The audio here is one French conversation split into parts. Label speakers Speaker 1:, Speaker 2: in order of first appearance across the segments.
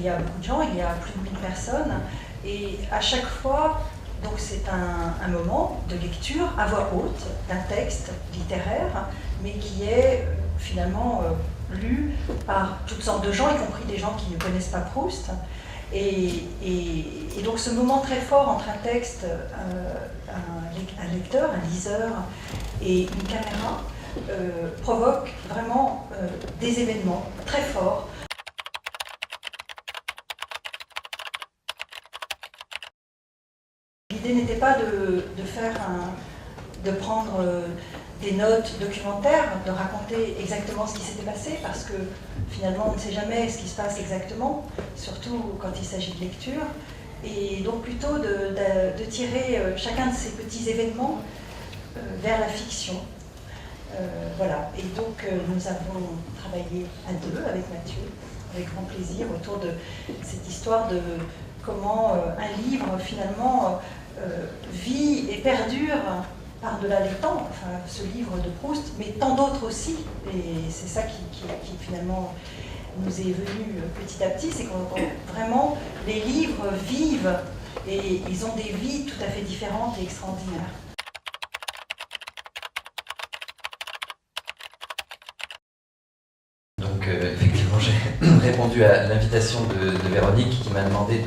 Speaker 1: il y a beaucoup de gens, il y a plus de 1000 personnes, et à chaque fois, donc c'est un moment de lecture à voix haute d'un texte littéraire, mais qui est finalement lu par toutes sortes de gens, y compris des gens qui ne connaissent pas Proust. Et donc ce moment très fort entre un texte, un lecteur, un liseur et une caméra provoque vraiment des événements très forts. L'idée n'était pas de prendre des notes documentaires, de raconter exactement ce qui s'était passé, parce que finalement on ne sait jamais ce qui se passe exactement, surtout quand il s'agit de lecture, et donc plutôt de tirer chacun de ces petits événements vers la fiction. Voilà, et donc nous avons travaillé à deux avec Mathieu, avec grand plaisir, autour de cette histoire de comment un livre finalement vit et perdure par-delà les temps, enfin, ce livre de Proust, mais tant d'autres aussi. Et c'est ça qui finalement nous est venu petit à petit, c'est que vraiment les livres vivent et ils ont des vies tout à fait différentes et extraordinaires.
Speaker 2: Donc effectivement, j'ai répondu à l'invitation de Véronique qui m'a demandé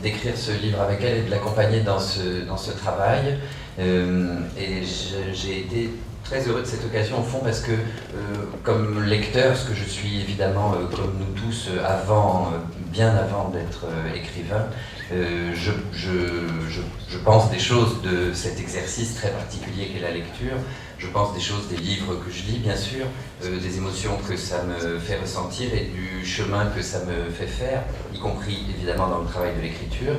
Speaker 2: d'écrire ce livre avec elle et de l'accompagner dans ce travail. Et j'ai été très heureux de cette occasion au fond parce que comme lecteur, ce que je suis évidemment comme nous tous bien avant d'être écrivain, je pense des choses de cet exercice très particulier qu'est la lecture. Je pense des choses des livres que je lis, bien sûr, des émotions que ça me fait ressentir et du chemin que ça me fait faire, y compris évidemment dans le travail de l'écriture.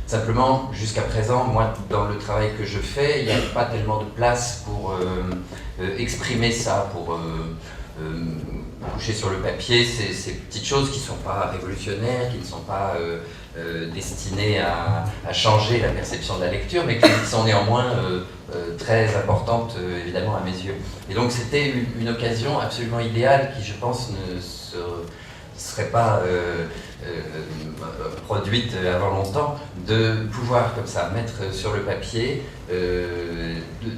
Speaker 2: Simplement, jusqu'à présent, moi, dans le travail que je fais, il n'y a pas tellement de place pour exprimer ça, pour coucher sur le papier ces petites choses qui ne sont pas révolutionnaires, qui ne sont pas destinées à changer la perception de la lecture, mais qui sont néanmoins très importantes, évidemment, à mes yeux. Et donc, c'était une occasion absolument idéale qui, je pense, ne serait pas produite avant longtemps, de pouvoir comme ça mettre sur le papier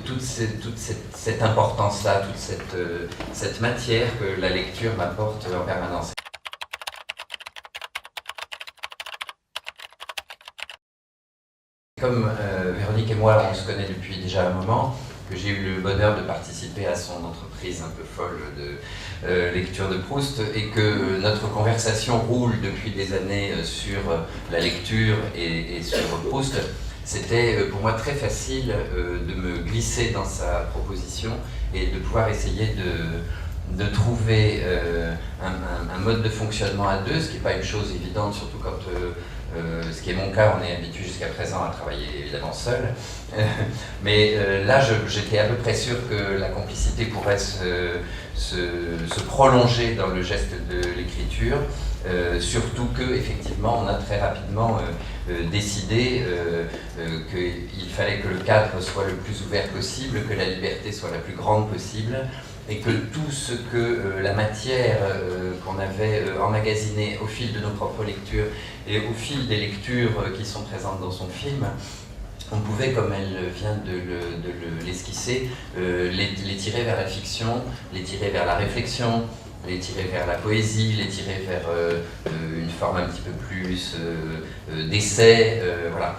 Speaker 2: toute cette importance-là, toute cette matière que la lecture m'apporte en permanence. Comme Véronique et moi, on se connaît depuis déjà un moment, que j'ai eu le bonheur de participer à son entreprise un peu folle de lecture de Proust et que notre conversation roule depuis des années sur la lecture et sur Proust, c'était pour moi très facile de me glisser dans sa proposition et de pouvoir essayer de trouver un mode de fonctionnement à deux, ce qui n'est pas une chose évidente, surtout quand ce qui est mon cas, on est habitué jusqu'à présent à travailler évidemment seul. Mais là, j'étais à peu près sûr que la complicité pourrait se prolonger dans le geste de l'écriture, surtout qu'effectivement, on a très rapidement décidé qu'il fallait que le cadre soit le plus ouvert possible, que la liberté soit la plus grande possible, et que tout ce que la matière qu'on avait emmagasinée au fil de nos propres lectures et au fil des lectures qui sont présentes dans son film, on pouvait, comme elle vient de l'esquisser, les tirer vers la fiction, les tirer vers la réflexion, les tirer vers la poésie, les tirer vers une forme un petit peu plus d'essai, voilà.